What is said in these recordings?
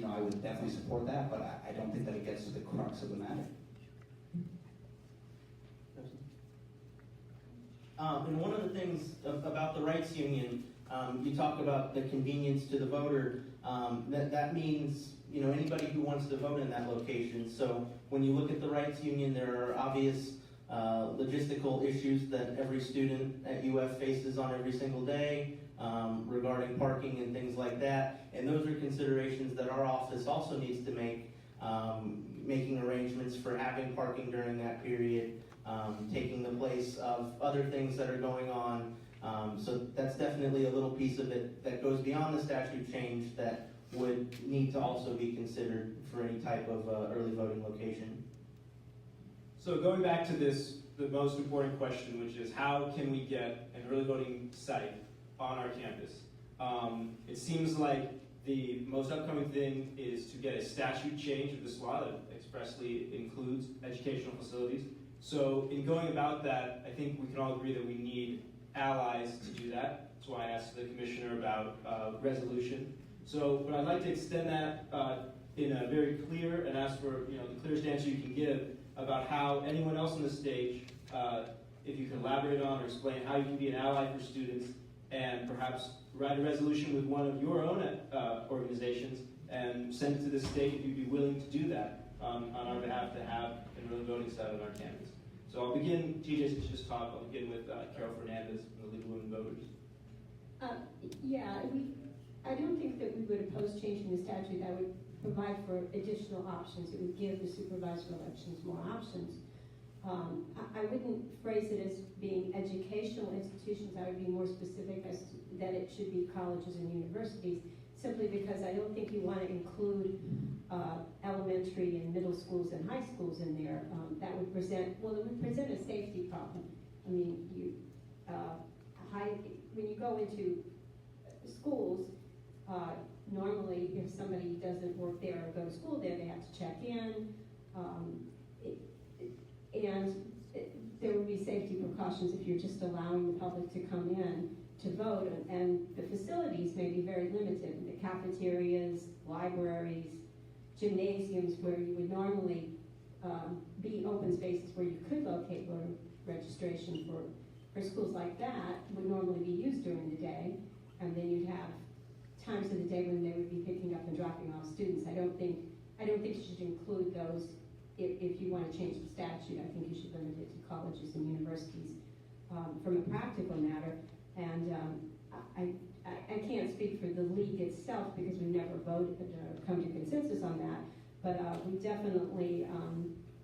I would definitely support that, but I don't think that it gets to the crux of the matter. And one of the things about the rights union, you talk about the convenience to the voter. That means anybody who wants to vote in that location. So when you look at the rights union, there are obvious logistical issues that every student at UF faces on every single day regarding parking and things like that. And those are considerations that our office also needs to make, making arrangements for having parking during that period, taking the place of other things that are going on. So that's definitely a little piece of it that goes beyond the statute change that would need to also be considered for any type of early voting location. So going back to the most important question, which is how can we get an early voting site on our campus? It seems like the most upcoming thing is to get a statute change of this law that expressly includes educational facilities. So in going about that, I think we can all agree that we need allies to do that. That's why I asked the commissioner about resolution. So, but I'd like to extend that in a very clear and ask for the clearest answer you can give about how anyone else on the stage, if you can elaborate on or explain how you can be an ally for students and perhaps write a resolution with one of your own organizations and send it to the state if you'd be willing to do that on our behalf to have an early voting site on our campus. So I'll begin, TJ should just talk, I'll begin with Carol Fernandez from the League of Women Voters. I don't think that we would oppose changing the statute. That would provide for additional options. It would give the supervisor elections more options. I wouldn't phrase it as being educational institutions. I would be more specific as to that it should be colleges and universities, simply because I don't think you want to include elementary and middle schools and high schools in there. That would present a safety problem. I mean, when you go into schools, normally if somebody doesn't work there or go to school there, they have to check in. And there would be safety precautions if you're just allowing the public to come in to vote, and the facilities may be very limited. The cafeterias, libraries, gymnasiums, where you would normally be open spaces where you could locate voter registration for schools like that, would normally be used during the day, and then you'd have times of the day when they would be picking up and dropping off students. I don't think you should include those. If you want to change the statute, I think you should limit it to colleges and universities from a practical matter. And I can't speak for the league itself because we've never voted or come to consensus on that, but we definitely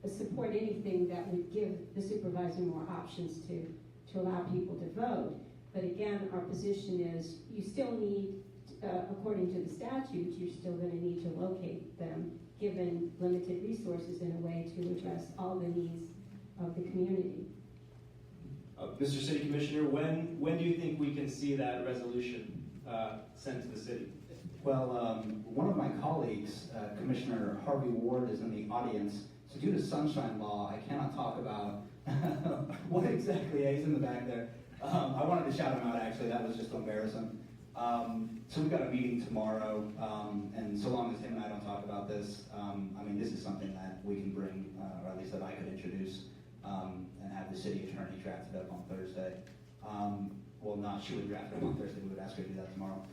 support anything that would give the supervisor more options to allow people to vote. But again, our position is you still need, according to the statute, you're still going to need to locate them given limited resources in a way to address all the needs of the community. Mr. City Commissioner, when do you think we can see that resolution sent to the city? Well, one of my colleagues, Commissioner Harvey Ward, is in the audience. So due to sunshine law, I cannot talk about what exactly he's in the back there. I wanted to shout him out, actually. That was just embarrassing. So we've got a meeting tomorrow, and so long as him and I don't talk about this, this is something that we can bring, or at least that I could introduce, and have the city attorney draft it up on Thursday. Well, not she would draft it up on Thursday, we would ask her to do that tomorrow.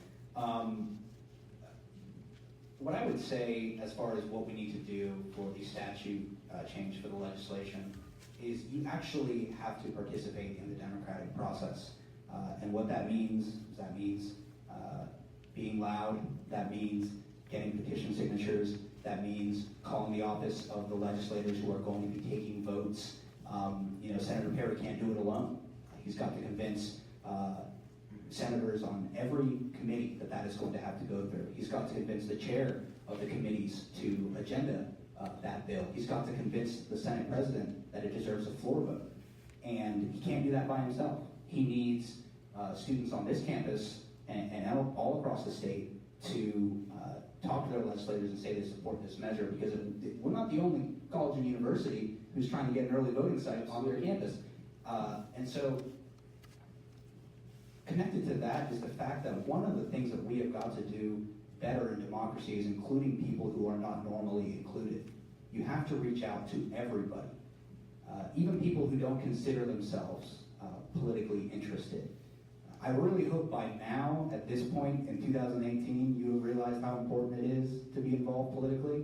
What I would say as far as what we need to do for the statute change for the legislation is you actually have to participate in the democratic process. And what that means is being loud, that means getting petition signatures, that means calling the office of the legislators who are going to be taking votes. Senator Perry can't do it alone. He's got to convince senators on every committee that is going to have to go through. He's got to convince the chair of the committees to agenda that bill. He's got to convince the Senate president that it deserves a floor vote. And he can't do that by himself. He needs students on this campus and all across the state to talk to their legislators and say they support this measure, because we're not the only college and university who's trying to get an early voting site on their campus. And so connected to that is the fact that one of the things that we have got to do better in democracy is including people who are not normally included. You have to reach out to everybody, even people who don't consider themselves politically interested. I really hope by now, at this point in 2018, you have realized how important it is to be involved politically.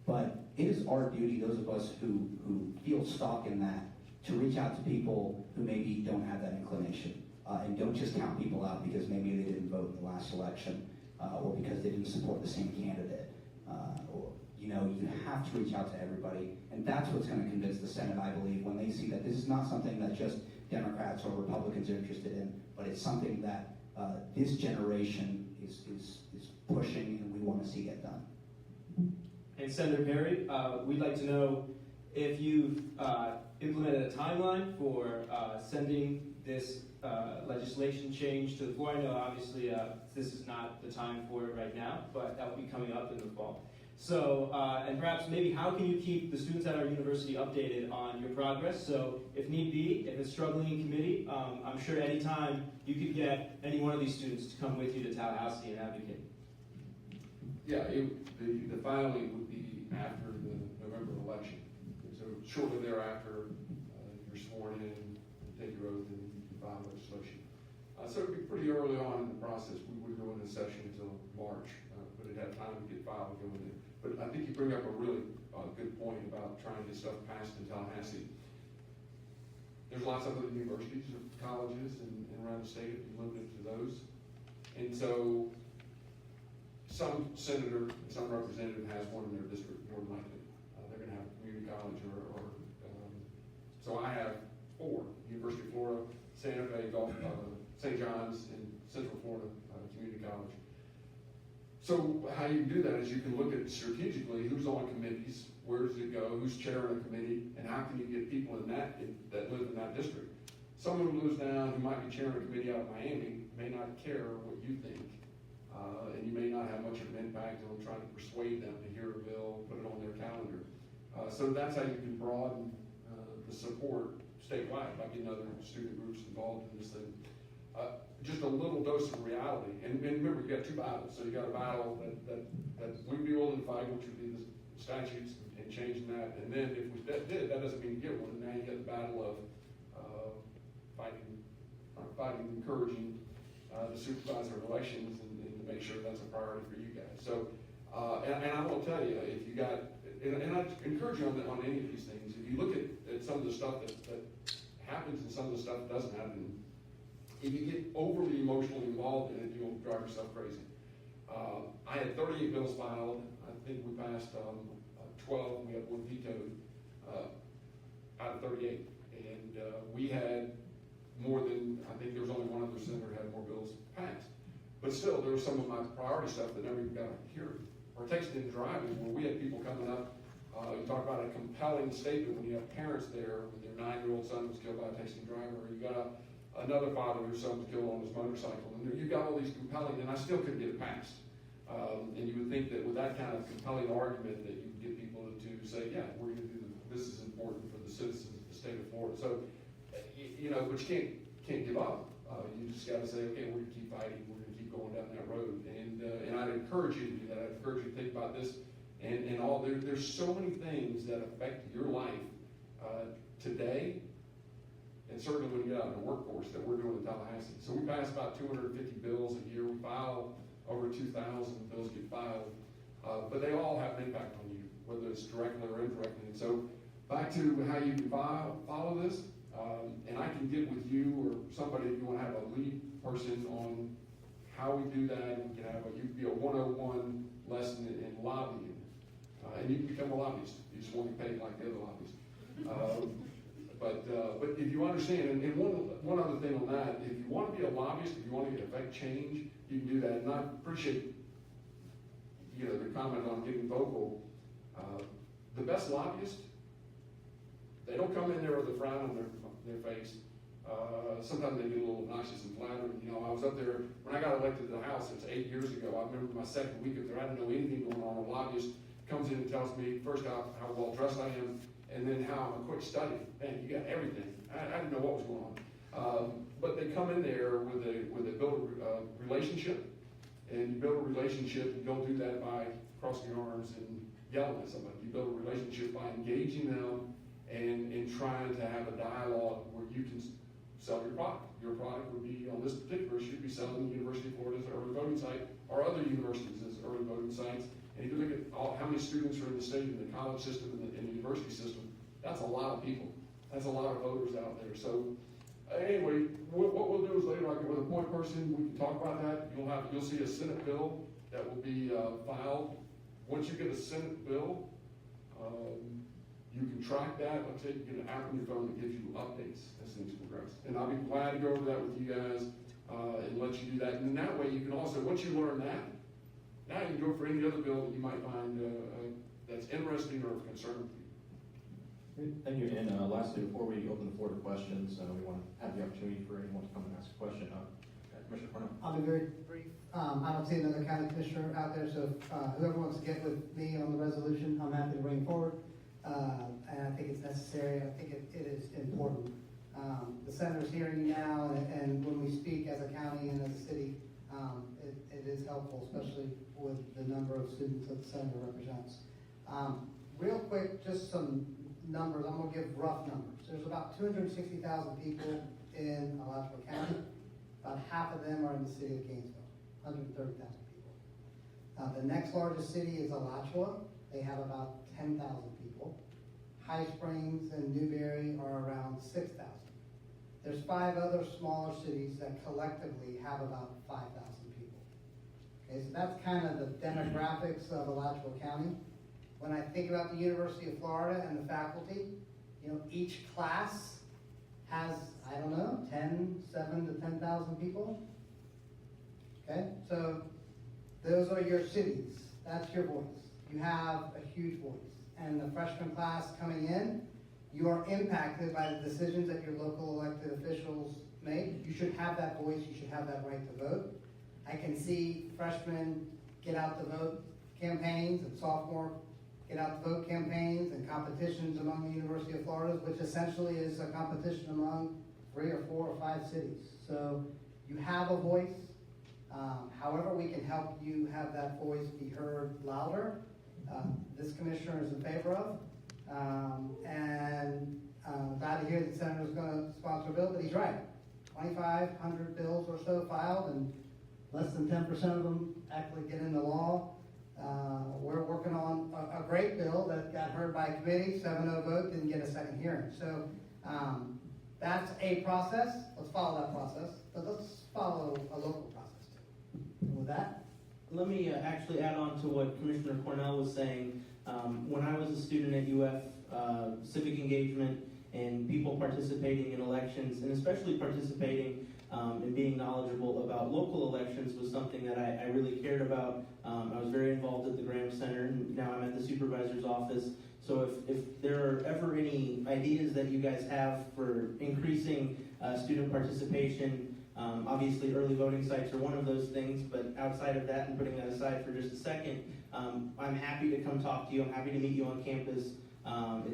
But it is our duty, those of us who feel stock in that, to reach out to people who maybe don't have that inclination. And don't just count people out because maybe they didn't vote in the last election, or because they didn't support the same candidate. Or, you have to reach out to everybody. And that's what's going to convince the Senate, I believe, when they see that this is not something that just Democrats or Republicans are interested in, but it's something that this generation is pushing and we want to see get done. And Senator Perry, we'd like to know if you've implemented a timeline for sending this legislation change to the floor. I know obviously this is not the time for it right now, but that will be coming up in the fall. So, and perhaps maybe how can you keep the students at our university updated on your progress? So if need be, if it's struggling in committee, I'm sure anytime you could get any one of these students to come with you to Tallahassee and advocate. Yeah, the filing would be after the November election. So shortly thereafter, you're sworn in, you take your oath, and you can file legislation. So it'd be pretty early on in the process. We wouldn't go into session until March, but it'd have time to get filed and go in. But I think you bring up a really good point about trying to get stuff passed in Tallahassee. There's lots of other universities or colleges and around the state if you limit it to those. And so some senator, some representative has one in their district, more than likely. They're going to have a community college so I have 4, University of Florida, Santa Fe, St. John's, and Central Florida Community College. So how you do that is you can look at strategically who's on committees, where does it go, who's chairing a committee, and how can you get people that live in that district. Someone who lives down, who might be chairing a committee out of Miami, may not care what you think, and you may not have much of an impact on trying to persuade them to hear a bill, put it on their calendar. So that's how you can broaden the support statewide by getting other student groups involved in this thing. Just a little dose of reality. And remember, you got 2 battles. So you got a battle that we'd be willing to fight, which would be the statutes and changing that. And then if we did, that doesn't mean you get one. Now you get the battle of fighting, encouraging the supervisor elections and to make sure that's a priority for you guys. So, and I will tell you, if you got, and I encourage you on any of these things, if you look at some of the stuff that happens and some of the stuff that doesn't happen, if you get overly emotionally involved in it, you'll drive yourself crazy. I had 38 bills filed. I think we passed 12. We had 1 vetoed out of 38. And we had more than, I think there was only 1 other senator who had more bills passed. But still, there was some of my priority stuff that never even got a hearing. Or texting and driving, where we had people coming up. You talk about a compelling statement when you have parents there, when their 9-year-old son was killed by a texting driver, or you got another father whose son was killed on his motorcycle. And you got all these compelling, and I still couldn't get it passed. And you would think that with that kind of compelling argument that you could get people to say, yeah, we're going to do this is important for the citizens of the state of Florida. So, but you can't give up. You just got to say, okay, we're going to keep fighting. We're going to keep going down that road. And I'd encourage you to do that. I'd encourage you to think about this and all. There's so many things that affect your life today, and certainly when you get out in the workforce that we're doing in Tallahassee. So we pass about 250 bills a year. We file over 2,000 bills get filed, but they all have an impact on you, whether it's directly or indirectly. And so back to how you can follow this, and I can get with you or somebody if you want to have a lead person on how we do that. We can have you can be a 101 lesson in lobbying, and you can become a lobbyist. You just won't be paid like the other lobbyists. But if you understand, and one other thing on that, if you want to be a lobbyist, if you want to affect change, you can do that. And I appreciate, the comment on getting vocal. The best lobbyists, they don't come in there with a frown on their face. Sometimes they get a little obnoxious and flattering. I was up there, when I got elected to the House, it's 8 years ago. I remember my second week up there, I didn't know anything going on. A lobbyist comes in and tells me, first how well dressed I am, and then how I'm a quick study. Man, you got everything. I didn't know what was going on. But they come in there with a build a relationship, And you build a relationship. You don't do that by crossing your arms and yelling at somebody. You build a relationship by engaging them and trying to have a dialogue where you can sell your product. Your product would be, on this particular issue, be selling the University of Florida's early voting site or other universities as early voting sites. And if you look at how many students are in the state, in the college system, in the university system, that's a lot of people. That's a lot of voters out there. So anyway, what we'll do is later, I'll get with a point person, we can talk about that. You'll see a Senate bill that will be filed. Once you get a Senate bill, you can track that. Like I said, you get an app on your phone that gives you updates as things progress. And I'll be glad to go over that with you guys and let you do that. And that way you can also, once you learn that, now you can go for any other bill that you might find that's interesting or of concern to you. Great, thank you. And lastly, before we open the floor to questions, we want to have the opportunity for anyone to come and ask a question. Commissioner Cornell. I'll be very brief. I don't see another county commissioner out there, so whoever wants to get with me on the resolution, I'm happy to bring forward. And I think it's necessary. I think it is important. The senator's hearing you now, and when we speak as a county and as a city, it is helpful, especially with the number of students that the senator represents. Real quick, just some numbers. I'm going to give rough numbers. There's about 260,000 people in Alachua County. About half of them are in the city of Gainesville, 130,000 people. The next largest city is Alachua. They have about 10,000 people. High Springs and Newberry are around 6,000. There's 5 other smaller cities that collectively have about 5,000 people. Okay, so that's kind of the demographics of Alachua County. When I think about the University of Florida and the faculty, each class has, 7 to 10,000 people. Okay, so those are your cities. That's your voice. You have a huge voice. And the freshman class coming in, you are impacted by the decisions that your local elected officials make. You should have that voice. You should have that right to vote. I can see freshmen get out the vote campaigns and sophomore get out the vote campaigns and competitions among the University of Florida, which essentially is a competition among 3 or 4 or 5 cities. So you have a voice. However we can help you have that voice be heard louder, this commissioner is in favor of. And glad to hear that the senator is going to sponsor a bill, but he's right. 2,500 bills or so filed, and less than 10% of them actually get into law. We're working on a great bill that got heard by committee, 7-0 vote, didn't get a second hearing. So that's a process. Let's follow that process, but let's follow a local process too. And with that, Let me actually add on to what Commissioner Cornell was saying. When I was a student at UF, civic engagement and people participating in elections, and especially participating and being knowledgeable about local elections, was something that I really cared about. I was very involved at the Graham Center, and now I'm at the supervisor's office. So if there are ever any ideas that you guys have for increasing student participation, obviously early voting sites are one of those things, but outside of that, and putting that aside for just a second, I'm happy to come talk to you. I'm happy to meet you on campus.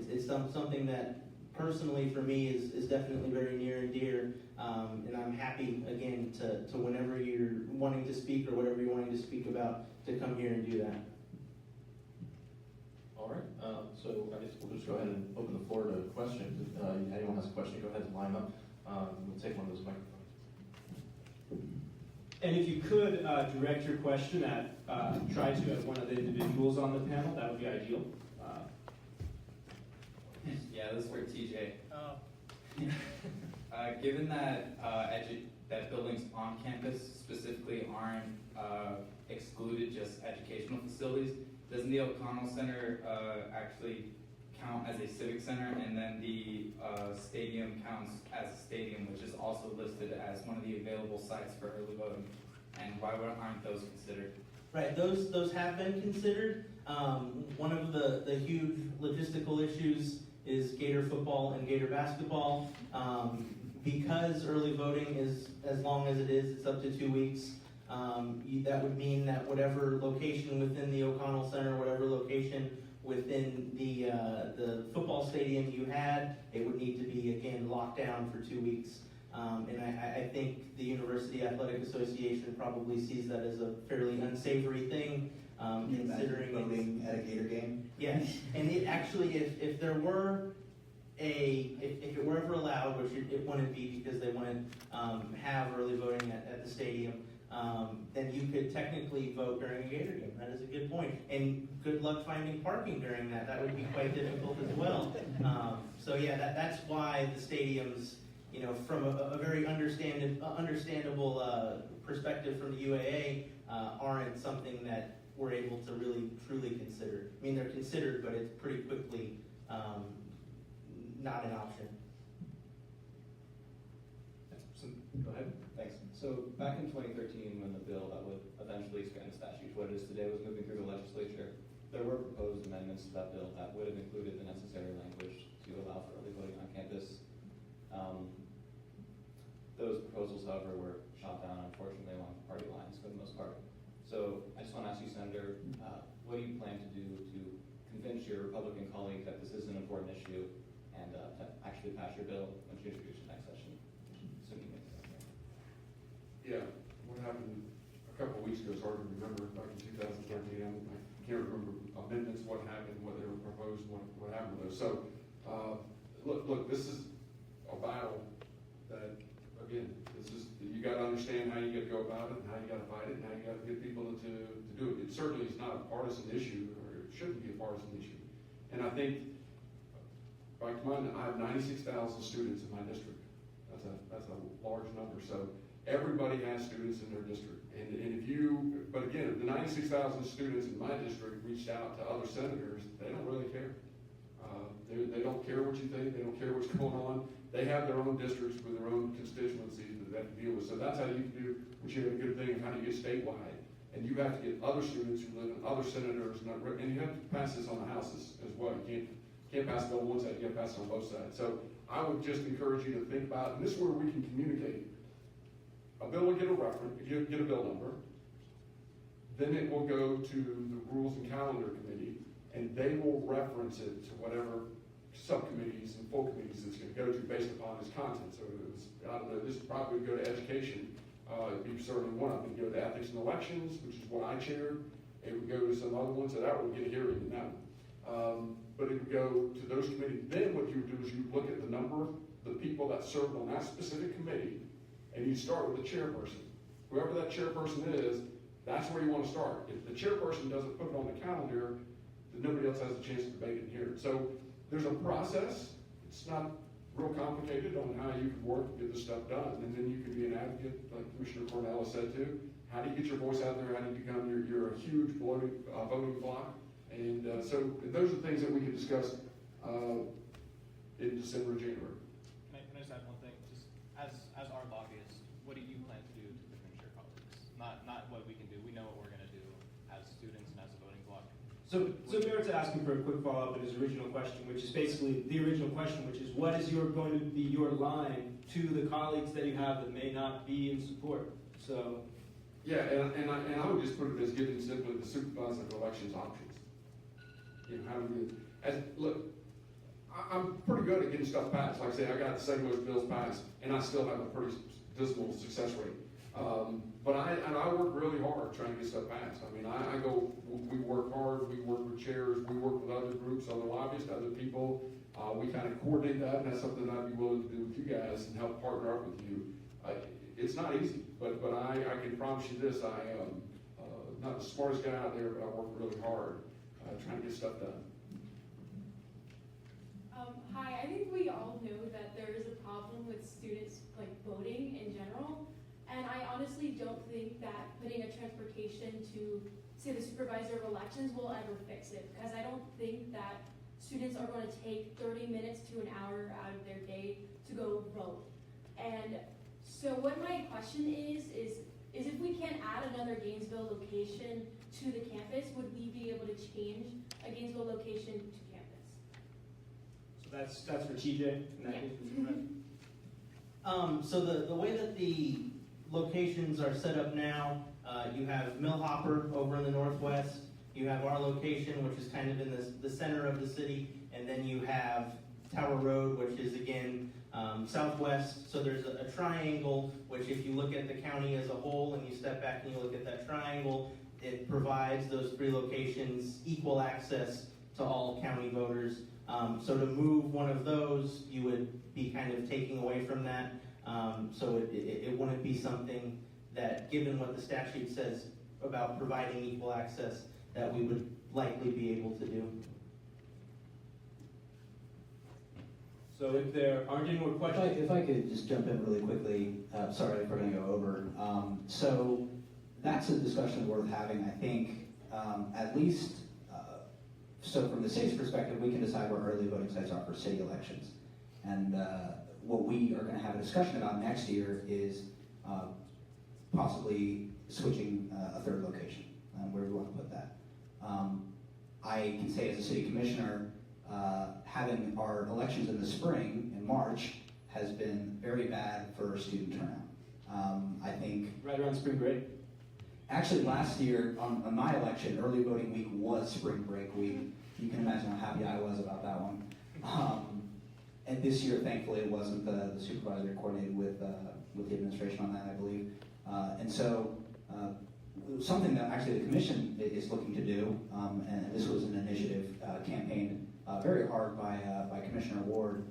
It's something that personally for me is definitely very near and dear, and I'm happy again to whenever you're wanting to speak or whatever you're wanting to speak about, to come here and do that. All right, so I guess we'll just go ahead and open the floor to questions. If anyone has a question, go ahead and line up. We'll take one of those microphones. And if you could direct your question at one of the individuals on the panel, that would be ideal. Yeah, this is for TJ. Given that that buildings on campus specifically aren't excluded, just educational facilities, doesn't the O'Connell Center actually count as a civic center, and then the stadium counts as a stadium, which is also listed as one of the available sites for early voting? And why aren't those considered? Right, those have been considered. One of the huge logistical issues is Gator football and Gator basketball. Because early voting is as long as it is, it's up to 2 weeks. That would mean that whatever location within the O'Connell Center, whatever location within the football stadium you had, it would need to be again locked down for 2 weeks. And I think the University Athletic Association probably sees that as a fairly unsavory thing, Can you imagine considering voting at a Gator game? yes, and it actually, if there were if it were ever allowed, which it wouldn't be because they wouldn't have early voting at the stadium, then you could technically vote during a Gator game. That is a good point. And good luck finding parking during that. That would be quite difficult as well. So yeah, that's why the stadiums, from a very understandable perspective from the UAA, aren't something that we're able to really truly consider. I mean, they're considered, but it's pretty quickly not an option. Go ahead. Thanks. So back in 2013, when the bill that would eventually expand the statute to what it is today was moving through the legislature, there were proposed amendments to that bill that would have included the necessary language to allow for early voting on campus. Those proposals, however, were shot down, unfortunately, along party lines for the most part. So I just want to ask you, Senator, what do you plan to do to convince your Republican colleague that this is an important issue and to actually pass your bill when you introduce your next session? Assuming you make it. Yeah, what happened a couple of weeks ago is hard to remember. Back in 2013, I can't remember amendments, what happened, what they were proposed, what happened with those. So, look, this is a battle that, again, you got to understand how you got to go about it, and how you got to fight it, and how you got to get people to do it. It certainly is not a partisan issue, or it shouldn't be a partisan issue. And I think, I have 96,000 students in my district. That's a large number. So everybody has students in their district. But again, if the 96,000 students in my district reached out to other senators, they don't really care. They don't care what you think. They don't care what's going on. They have their own districts with their own constituencies that they have to deal with. So that's how you do, which is a good thing of how you get statewide. And you have to get other students who live in other senators, and you have to pass this on the houses as well. You can't pass it on one side, you have to pass it on both sides. So I would just encourage you to think about, and this is where we can communicate. A bill will get a reference, get a bill number, then it will go to the Rules and Calendar Committee, and they will reference it to whatever subcommittees and full committees it's going to go to based upon its content. So I don't know, this would probably go to education. It'd be certainly one of them. It'd go to ethics and elections, which is what I chaired. It would go to some other ones that would get a hearing in that one. But it would go to those committees. Then what you would do is you would look at the number of the people that served on that specific committee, and you start with the chairperson. Whoever that chairperson is, that's where you want to start. If the chairperson doesn't put it on the calendar, then nobody else has a chance to debate it and hear it. So there's a process. It's not real complicated on how you can work to get this stuff done. And then you can be an advocate, like Commissioner Cornell said too. How do you get your voice out there? How do you become, you're a huge voting bloc? And so those are things that we can discuss in December and January. Can I just add one thing? Just as our lobbyists, what do you plan to do to convince your colleagues? Not what we can do. We know what we're going to do as students and as a voting bloc. So Barrett's asking for a quick follow-up in his original question, which is basically the original question, which is what is going to be your line to the colleagues that you have that may not be in support? So. Yeah, and I would just put it as giving simply the supervisor of elections options. How do we, look, I'm pretty good at getting stuff passed. Like I say, I got the second most bills passed, and I still have a pretty dismal success rate. But I work really hard trying to get stuff passed. I mean, we work hard, we work with chairs, we work with other groups, other lobbyists, other people. We kind of coordinate that, and that's something I'd be willing to do with you guys and help partner up with you. It's not easy, but I can promise you this, I am not the smartest guy out there, but I work really hard trying to get stuff done. Hi, I think we all know that there is a problem with students voting in general, and I honestly don't think that putting a transportation to, say, the supervisor of elections will ever fix it, because I don't think that students are going to take 30 minutes to an hour out of their day to go vote. And so what my question is if we can't add another Gainesville location to the campus, would we be able to change a Gainesville location to campus? So that's for TJ. So the way that the locations are set up now, you have Millhopper over in the northwest, you have our location, which is kind of in the center of the city, and then you have Tower Road, which is again southwest, so there's a triangle, which if you look at the county as a whole and you step back and you look at that triangle, it provides those 3 locations equal access to all county voters. So to move one of those, you would be kind of taking away from that. So it wouldn't be something that, given what the statute says about providing equal access, that we would likely be able to do. So if there aren't any more questions, If I could just jump in really quickly, sorry if we're going to go over. So that's a discussion worth having, I think, at least, so from the city's perspective, we can decide where early voting sites are for city elections. And what we are going to have a discussion about next year is possibly switching a 3rd location, where we want to put that. I can say as a city commissioner, having our elections in the spring, in March, has been very bad for student turnout. I think... right around spring break? Actually, last year, on my election, early voting week was spring break week. You can imagine how happy I was about that one. And this year, thankfully, it wasn't. The supervisor coordinated with the administration on that, I believe. And so, something that actually the commission is looking to do, and this was an initiative campaigned very hard by Commissioner Ward,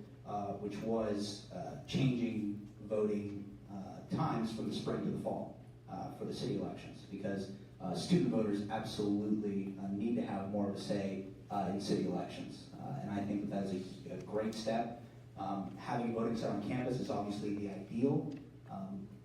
which was changing voting times from the spring to the fall for the city elections, because student voters absolutely need to have more of a say in city elections. And I think that is a great step. Having voting site on campus is obviously the ideal,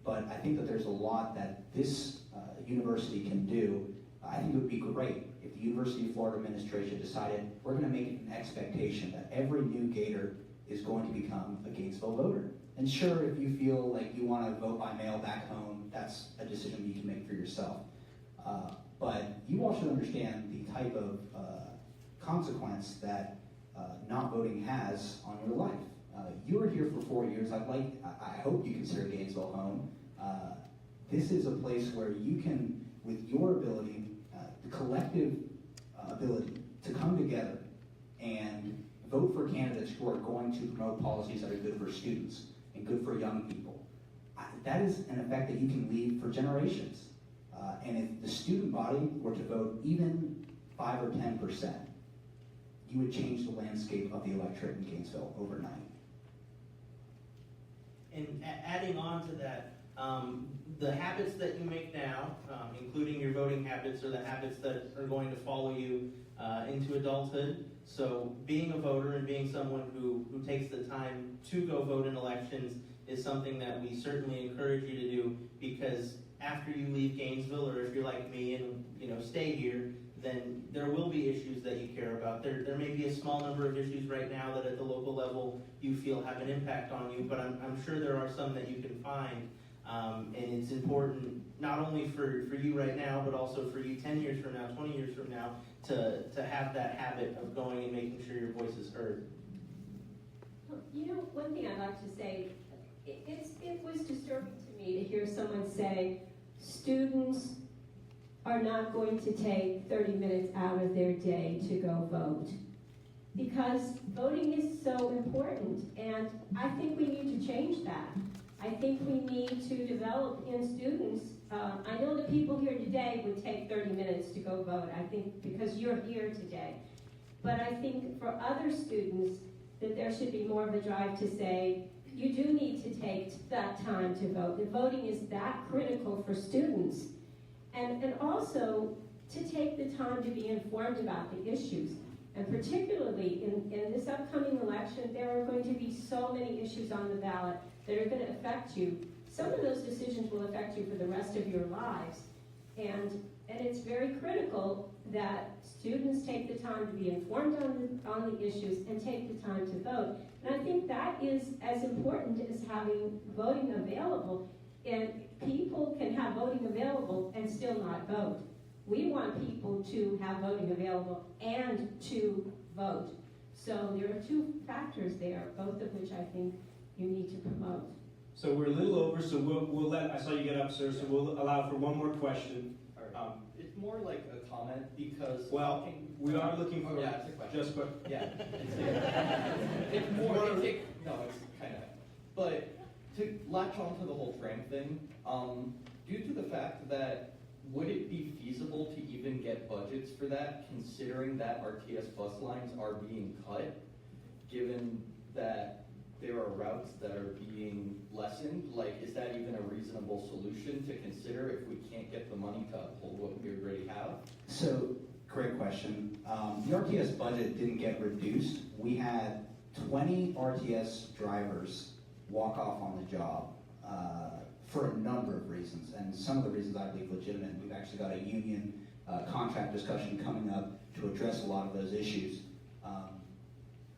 but I think that there's a lot that this university can do. I think it would be great if the University of Florida administration decided we're going to make it an expectation that every new Gator is going to become a Gainesville voter. And sure, if you feel like you want to vote by mail back home, that's a decision you can make for yourself. But you all should understand the type of consequence that not voting has on your life. You were here for 4 years. I hope you consider Gainesville home. This is a place where you can, with your ability, the collective ability to come together and vote for candidates who are going to promote policies that are good for students and good for young people. That is an effect that you can leave for generations. And if the student body were to vote even 5 or 10%, you would change the landscape of the electorate in Gainesville overnight. And adding on to that, the habits that you make now, including your voting habits, are the habits that are going to follow you into adulthood. So being a voter and being someone who takes the time to go vote in elections is something that we certainly encourage you to do, because after you leave Gainesville, or if you're like me and stay here, then there will be issues that you care about. There may be a small number of issues right now that at the local level you feel have an impact on you, but I'm sure there are some that you can find. And it's important not only for you right now, but also for you 10 years from now, 20 years from now, to have that habit of going and making sure your voice is heard. One thing I'd like to say, it was disturbing to me to hear someone say, students are not going to take 30 minutes out of their day to go vote. Because voting is so important, and I think we need to change that. I think we need to develop in students, I know the people here today would take 30 minutes to go vote, I think, because you're here today. But I think for other students, that there should be more of a drive to say, you do need to take that time to vote. The voting is that critical for students. And also to take the time to be informed about the issues. And particularly in this upcoming election, there are going to be so many issues on the ballot that are going to affect you. Some of those decisions will affect you for the rest of your lives. And it's very critical that students take the time to be informed on the issues and take the time to vote. And I think that is as important as having voting available. And people can have voting available and still not vote. We want people to have voting available and to vote. So there are two factors there, both of which I think you need to promote. So we're a little over, so we'll let, I saw you get up, sir, so we'll allow for one more question. It's more like a comment, because we are looking for it's a question. just quick. Yeah, it's more. No, it's kind of. But to latch on to the whole tram thing, due to the fact that would it be feasible to even get budgets for that, considering that our TS bus lines are being cut, given that there are routes that are being lessened? Like, is that even a reasonable solution to consider if we can't get the money to uphold what we already have? So, great question. The RTS budget didn't get reduced. We had 20 RTS drivers walk off on the job for a number of reasons, and some of the reasons I believe legitimate. We've actually got a union contract discussion coming up to address a lot of those issues.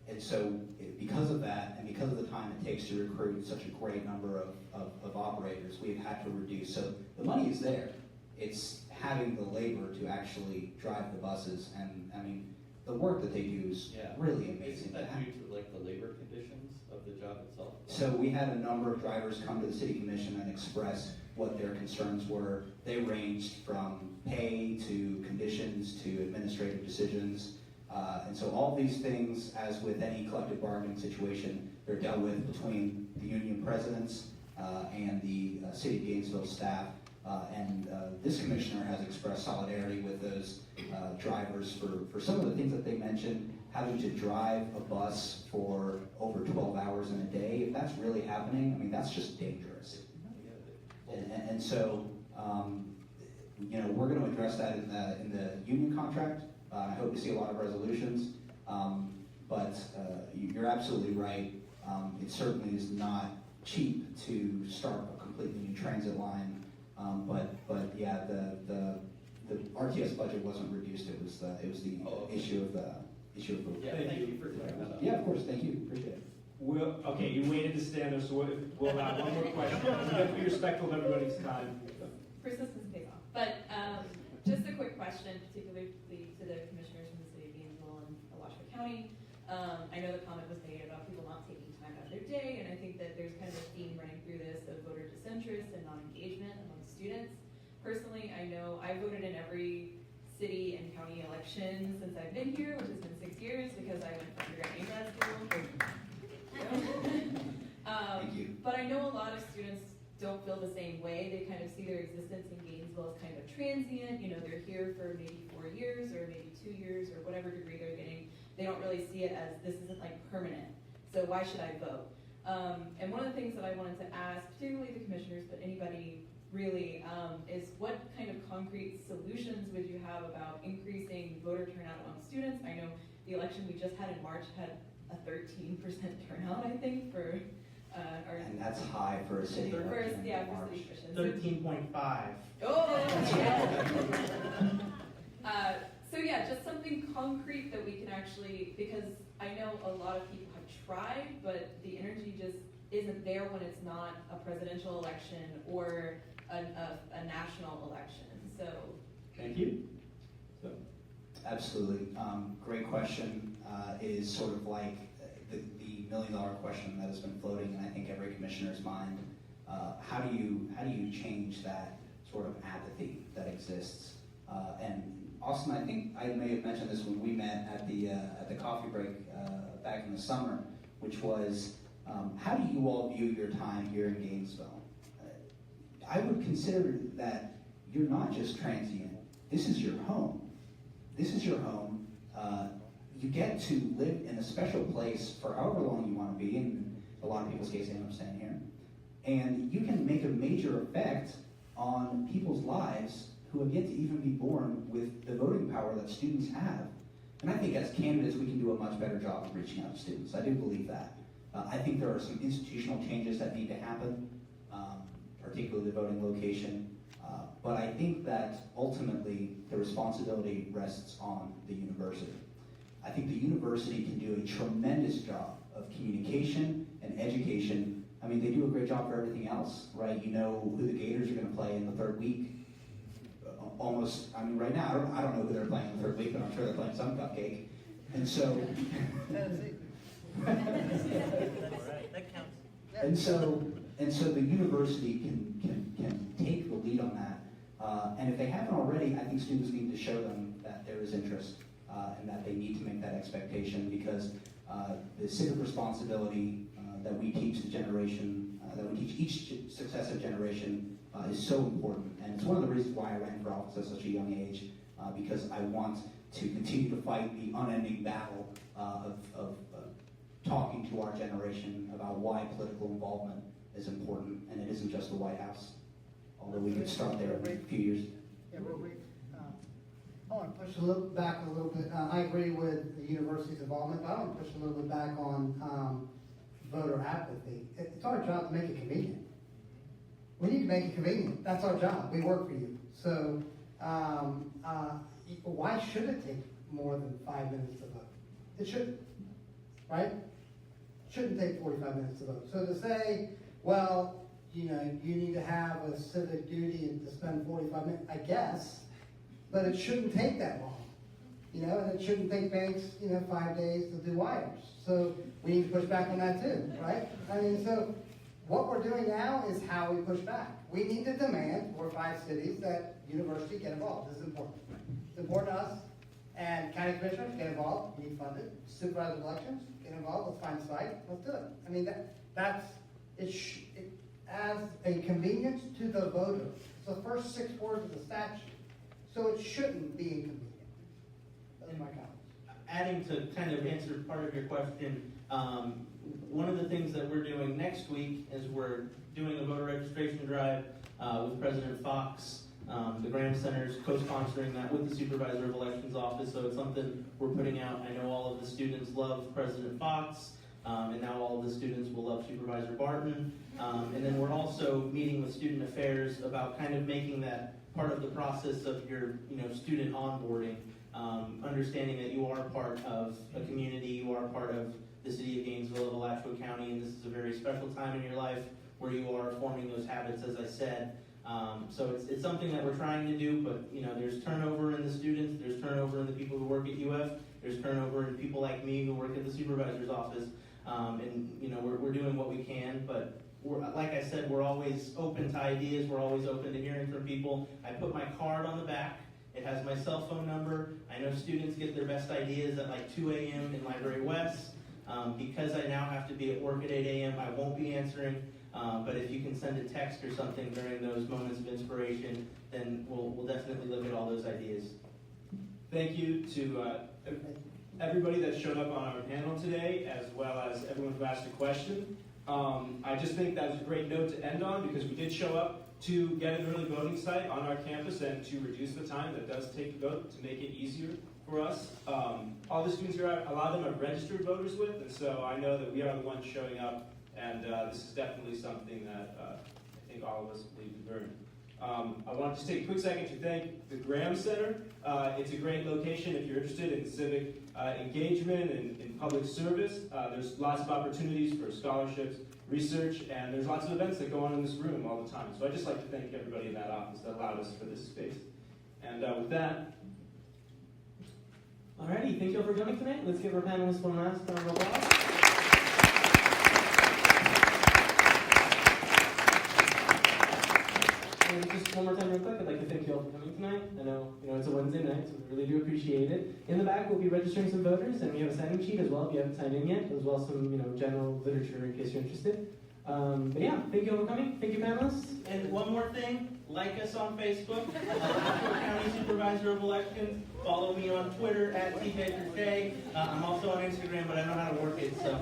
And so, because of that, and because of the time it takes to recruit such a great number of operators, we've had to reduce. So the money is there. It's having the labor to actually drive the buses, and I mean, the work that they do is really amazing. Isn't that due to like the labor conditions of the job itself? So we had a number of drivers come to the city commission and express what their concerns were. They ranged from pay to conditions to administrative decisions. And so all these things, as with any collective bargaining situation, they're dealt with between the union presidents and the City of Gainesville staff. And this commissioner has expressed solidarity with those drivers for some of the things that they mentioned, having to drive a bus for over 12 hours in a day. If that's really happening, I mean, that's just dangerous. And so, you know, we're going to address that in the union contract. I hope to see a lot of resolutions, but you're absolutely right. It certainly is not cheap to start a completely new transit line, but yeah, the RTS budget wasn't reduced. It was the issue of the. Yeah, thank you for clearing that up. Yeah, of course. Thank you. Appreciate it. Okay, you waited to stand there, so we'll have one more question. You have to be respectful of everybody's time. Persistence pays off. But just a quick question, particularly to the commissioners from the city of Gainesville and Alachua County. I know the comment was made about people not taking time out of their day, and I think that there's kind of a theme running through this of voter disinterest and non-engagement among students. Personally, I know I voted in every city and county election since I've been here, which has been 6 years because I went to undergrad and grad school. Thank you. But I know a lot of students don't feel the same way. They kind of see their existence in Gainesville as kind of transient. You know, they're here for maybe 4 years or maybe 2 years or whatever degree they're getting. They don't really see it as this isn't like permanent. So why should I vote? And one of the things that I wanted to ask, particularly the commissioners, but anybody really, is what kind of concrete solutions would you have about increasing voter turnout among students? I know the election we just had in March had a 13% turnout, I think, for our... And that's high for a city election. Yeah, for city commission. 13.5. Oh, yeah. So yeah, just something concrete that we can actually, because I know a lot of people have tried, but the energy just isn't there when it's not a presidential election or a national election. So Thank you. So. Absolutely. Great question. It is sort of like the $1 million question that has been floating in I think every commissioner's mind. How do you change that sort of apathy that exists? And Austin, I think I may have mentioned this when we met at the coffee break back in the summer, which was how do you all view your time here in Gainesville? I would consider that you're not just transient. This is your home. This is your home. You get to live in a special place for however long you want to be. In a lot of people's case, I end up staying here. And you can make a major effect on people's lives who have yet to even be born with the voting power that students have. And I think as candidates, we can do a much better job of reaching out to students. I do believe that. I think there are some institutional changes that need to happen, particularly the voting location. But I think that ultimately the responsibility rests on the university. I think the university can do a tremendous job of communication and education. I mean, they do a great job for everything else, right? You know who the Gators are going to play in the third week. Almost, I mean, right now, I don't know who they're playing in the third week, but I'm sure they're playing some cupcake. And so... That counts. And so the university can take the lead on that. And if they haven't already, I think students need to show them that there is interest and that they need to make that expectation, because the civic responsibility that we teach the generation that we teach each successive generation is so important. And it's one of the reasons why I ran for office at such a young age, because I want to continue to fight the unending battle of talking to our generation about why political involvement is important, and it isn't just the White House, although we could start there in a few years. Yeah, real brief. I want to push back a little bit. I agree with the university's involvement, but I want to push a little bit back on voter apathy. It's our job to make it convenient. We need to make it convenient. That's our job. We work for you. So why should it take more than 5 minutes to vote? It shouldn't, right? It shouldn't take 45 minutes to vote. So to say, well, you need to have a civic duty and to spend 45 minutes, I guess, but it shouldn't take that long. And it shouldn't take banks, 5 days to do wires. So we need to push back on that too, right? So what we're doing now is how we push back. We need to demand for 5 cities that university get involved. This is important. It's important to us. And county commissioners get involved. You need funded. Supervisor of elections get involved. Let's find a site. Let's do it. That's it as a convenience to the voter. It's the first 6 words of the statute. So it shouldn't be inconvenient. Those are my comments. Adding to kind of answer part of your question, one of the things that we're doing next week is we're doing a voter registration drive with President Fox. The Graham Center is co-sponsoring that with the Supervisor of Elections Office, so it's something we're putting out. I know all of the students love President Fox, and now all of the students will love Supervisor Barton. And then we're also meeting with Student Affairs about kind of making that part of the process of your student onboarding, understanding that you are part of a community, you are part of the city of Gainesville, of Alachua County, and this is a very special time in your life where you are forming those habits, as I said. So it's something that we're trying to do, but there's turnover in the students, there's turnover in the people who work at UF, there's turnover in people like me who work at the supervisor's office, and we're doing what we can, but like I said, we're always open to ideas, we're always open to hearing from people. I put my card on the back. It has my cell phone number. I know students get their best ideas at like 2 a.m. in Library West. Because I now have to be at work at 8 a.m., I won't be answering. But if you can send a text or something during those moments of inspiration, then we'll definitely look at all those ideas. Thank you to everybody that showed up on our panel today, as well as everyone who asked a question. I just think that was a great note to end on, because we did show up to get an early voting site on our campus and to reduce the time that does take to vote, to make it easier for us. All the students here, a lot of them are registered voters with, and so I know that we are the ones showing up, and this is definitely something that I think all of us believe is very. I want to just take a quick second to thank the Graham Center. It's a great location if you're interested in civic engagement and in public service. There's lots of opportunities for scholarships, research, and there's lots of events that go on in this room all the time. So I'd just like to thank everybody in that office that allowed us for this space. And with that, Alrighty, thank you all for coming tonight. Let's give our panelists one last round of applause. And just one more time real quick, I'd like to thank you all for coming tonight. I know, it's a Wednesday night, so we really do appreciate it. In the back, we'll be registering some voters, and we have a signing sheet as well if you haven't signed in yet, as well as some, general literature in case you're interested. But yeah, thank you all for coming. Thank you, panelists. And one more thing, like us on Facebook, Alachua County Supervisor of Elections. Follow me on Twitter at TBakerJ. I'm also on Instagram, but I don't know how to work it, so.